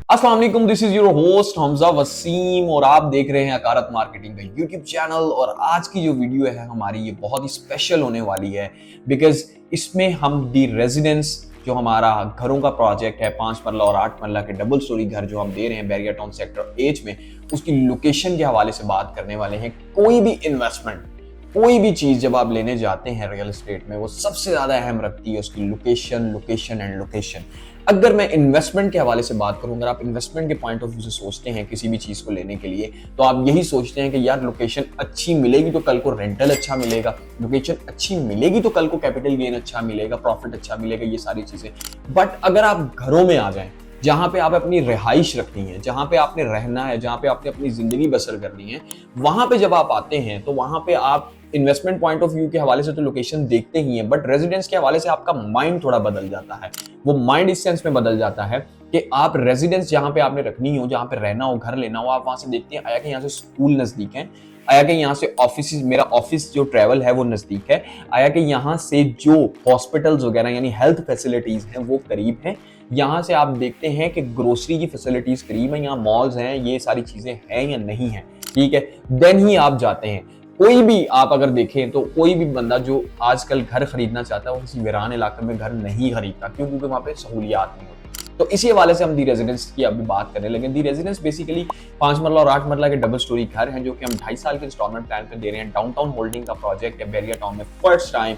अस्सलाम वालेकुम, this is your host Hamza Waseem और आप देख रहे हैं अकारत मार्केटिंग का यूट्यूब चैनल। और आज की जो वीडियो है हमारी ये बहुत ही स्पेशल होने वाली है बिकॉज इसमें हम दी रेजिडेंस जो हमारा घरों का प्रोजेक्ट है 5 मरला और 8 मरला के डबल स्टोरी घर जो हम दे रहे हैं बैरिया टाउन सेक्टर एच में, उसकी लोकेशन के हवाले से बात करने वाले हैं। कोई भी इन्वेस्टमेंट, कोई भी चीज जब आप लेने जाते हैं रियल एस्टेट में, वो सबसे ज्यादा अहम रखती है उसकी लोकेशन, लोकेशन एंड लोकेशन। अगर मैं इन्वेस्टमेंट के हवाले से बात करूं, अगर आप इन्वेस्टमेंट के पॉइंट ऑफ व्यू से सोचते हैं किसी भी चीज को लेने के लिए, तो आप यही सोचते हैं कि यार लोकेशन अच्छी मिलेगी तो कल को रेंटल अच्छा मिलेगा, लोकेशन अच्छी मिलेगी तो कल को कैपिटल गेन अच्छा मिलेगा, प्रॉफिट अच्छा मिलेगा, ये सारी चीजें। बट अगर आप घरों में आ जाएं जहां पे आप अपनी रिहाइश रखनी है, जहां पे आपने रहना है, जहां पे आपने अपनी जिंदगी बसर करनी है, वहां पे जब आप आते हैं तो वहां पे आप इन्वेस्टमेंट पॉइंट ऑफ व्यू के हवाले से तो लोकेशन देखते ही हैं, बट रेजिडेंस के हवाले से आपका माइंड थोड़ा बदल जाता है। वो माइंड इस सेंस में बदल जाता है कि आप रेजिडेंस जहां पे आपने रखनी हो, जहां पे रहना हो, घर लेना हो, आप वहां से देखते हैं आया कि यहाँ से स्कूल नजदीक है, आया कि यहाँ से ऑफिस, मेरा ऑफिस जो ट्रैवल है वो नजदीक है, आया कि यहाँ से जो हॉस्पिटल्स वगैरह यानी हेल्थ फैसिलिटीज हैं वो करीब हैं, यहाँ से आप देखते हैं कि ग्रोसरी की फैसिलिटीज करीब है, यहाँ मॉल्स हैं, ये सारी चीजें हैं या नहीं है, ठीक है, देन ही आप जाते हैं। कोई भी आप अगर देखें तो कोई भी बंदा जो आजकल घर खरीदना चाहता है वो किसी वीरान इलाके में घर नहीं खरीदता, क्यों? क्योंकि वहां पे सहूलियात नहीं होती। तो इसी हवाले से हम दी रेजिडेंस की अभी बात करने लगे। दी रेजिडेंस बेसिकली 5 मरला और 8 मरला के डबल स्टोरी घर हैं जो कि हम 2.5 साल के इंस्टॉलमेंट प्लान पे दे रहे हैं। डाउनटाउन होल्डिंग का प्रोजेक्ट है, बैरिया टाउन में फर्स्ट टाइम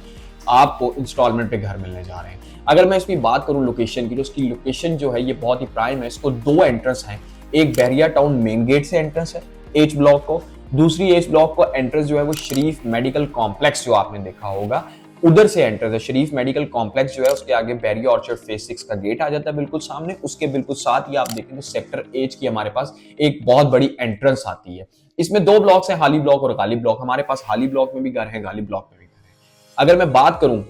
आपको इंस्टॉलमेंट पे घर मिलने जा रहे हैं। अगर मैं इसकी बात करूं लोकेशन की, तो उसकी लोकेशन जो है ये बहुत ही प्राइम है। इसको 2 एंट्रेंस हैं, एक बैरिया टाउन मेन गेट से एंट्रेंस है एच ब्लॉक को, दूसरी एच ब्लॉक को एंट्रेंस जो है वो शरीफ मेडिकल कॉम्प्लेक्स जो आपने देखा होगा उधर से एंट्रेंस है। शरीफ मेडिकल कॉम्प्लेक्स जो है उसके आगे बैरिया ऑर्चर्ड फेज 6 का गेट आ जाता है बिल्कुल सामने। उसके बिल्कुल साथ ही आप देखें तो सेक्टर एच की हमारे पास एक बहुत बड़ी एंट्रेंस आती है। इसमें 2 ब्लॉक्स हैं, हाली ब्लॉक और गाली ब्लॉक। हमारे पास हाली ब्लॉक में भी घर है, गाली ब्लॉक में भी घर है। अगर मैं बात करूं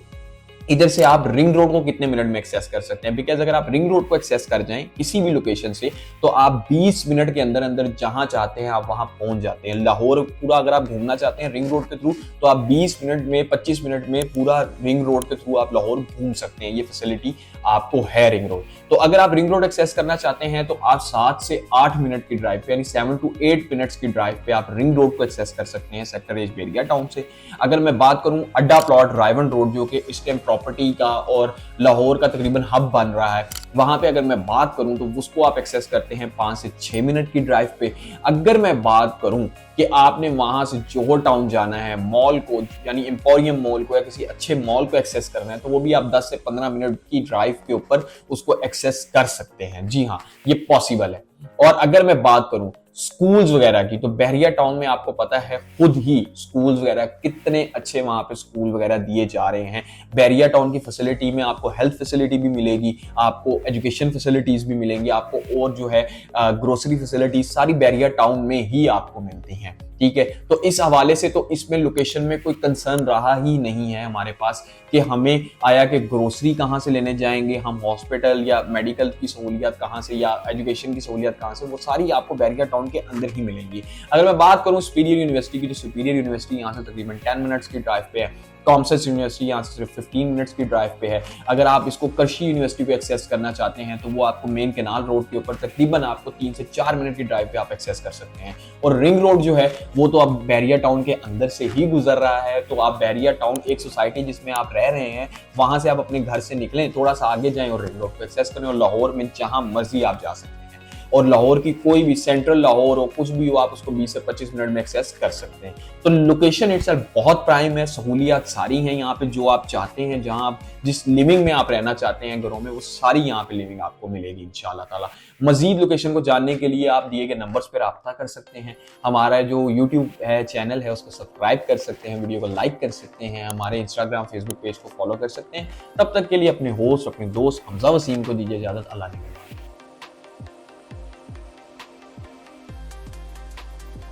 इधर से आप रिंग रोड को कितने मिनट में एक्सेस कर सकते हैं, बिकॉज अगर आप रिंग रोड को एक्सेस कर जाएं किसी भी लोकेशन से तो आप 20 मिनट के अंदर अंदर जहां चाहते हैं आप वहां पहुंच जाते हैं। लाहौर पूरा अगर आप घूमना चाहते हैं रिंग रोड के थ्रू तो आप 20 मिनट में, 25 मिनट में पूरा रिंग रोड के थ्रू आप लाहौर घूम सकते हैं। ये फैसिलिटी आपको है रिंग रोड। तो अगर आप रिंग रोड एक्सेस करना चाहते हैं तो आप 7 से 8 मिनट की ड्राइव पे यानी 7 to 8 मिनट्स की ड्राइव पे आप रिंग रोड को एक्सेस कर सकते हैं सेक्टर एच बैरिया टाउन से। अगर मैं बात करूं अड्डा प्लॉट रायवन रोड जो कि इस टाइम प्रॉपर्टी का और लाहौर का तकरीबन हब बन रहा है, वहां पे अगर मैं बात करूं तो उसको आप एक्सेस करते हैं 5 से 6 मिनट की ड्राइव पे। अगर मैं बात करूं कि आपने वहां से जोहर टाउन जाना है, मॉल को यानी एम्पोरियम मॉल को या किसी अच्छे मॉल को एक्सेस करना है, तो वो भी आप 10 से 15 मिनट की ड्राइव के ऊपर उसको एक्सेस कर सकते हैं। जी हाँ, ये पॉसिबल है। और अगर मैं बात करूं स्कूल्स वगैरह की, तो बैरिया टाउन में आपको पता है खुद ही स्कूल्स वगैरह कितने अच्छे वहां पे स्कूल वगैरह दिए जा रहे हैं। बैरिया टाउन की फैसिलिटी में आपको हेल्थ फैसिलिटी भी मिलेगी, आपको एजुकेशन फैसिलिटीज भी मिलेंगी, आपको और जो है ग्रोसरी फैसिलिटीज सारी बैरिया टाउन में ही आपको मिलती हैं, ठीक है। तो इस हवाले से तो इसमें लोकेशन में कोई कंसर्न रहा ही नहीं है हमारे पास कि हमें आया कि ग्रोसरी कहाँ से लेने जाएंगे, हम हॉस्पिटल या मेडिकल की सहूलियत कहाँ से या एजुकेशन की सहूलियत कहाँ से, वो सारी आपको बैरिया टाउन के अंदर ही मिलेंगी। अगर मैं बात करूँ सुपीरियर यूनिवर्सिटी की, तो सुपीरियर यूनिवर्सिटी यहाँ से तकरीबन 10 मिनट्स की ड्राइव पे है। कॉमर्स यूनिवर्सिटी यहाँ से सिर्फ 15 मिनट्स की ड्राइव पे है। अगर आप इसको कृषि यूनिवर्सिटी को एक्सेस करना चाहते हैं तो वो आपको मेन कैनाल रोड के ऊपर तकरीबन आपको 3 से 4 मिनट की ड्राइव पे आप एक्सेस कर सकते हैं। और रिंग रोड जो है वो तो अब बैरिया टाउन के अंदर से ही गुजर रहा है। तो आप बैरिया टाउन एक सोसाइटी जिसमें आप रह रहे हैं वहां से आप अपने घर से निकलें, थोड़ा सा आगे जाएं और रिंग रोड को एक्सेस करें और लाहौर में जहां मर्जी आप जा सकते हैं। और लाहौर की कोई भी सेंट्रल लाहौर हो, कुछ भी हो, आप उसको 20 से 25 मिनट में एक्सेस कर सकते हैं। तो लोकेशन इटसेल्फ बहुत प्राइम है, सहूलियात सारी हैं यहाँ पे जो आप चाहते हैं, जहां आप जिस लिविंग में आप रहना चाहते हैं घरों में, वो सारी यहाँ पे लिविंग आपको मिलेगी इंशाल्लाह ताला। मजीद लोकेशन को जानने के लिए आप दिए गए नंबर्स पर रब्ता कर सकते हैं। हमारा जो यूट्यूब है चैनल है उसको सब्सक्राइब कर सकते हैं, वीडियो को लाइक कर सकते हैं, हमारे इंस्टाग्राम फेसबुक पेज को फॉलो कर सकते हैं। तब तक के लिए अपने होस्ट, अपने दोस्त हमजा वसीम को दीजिए इजाजत। अल्लाह ने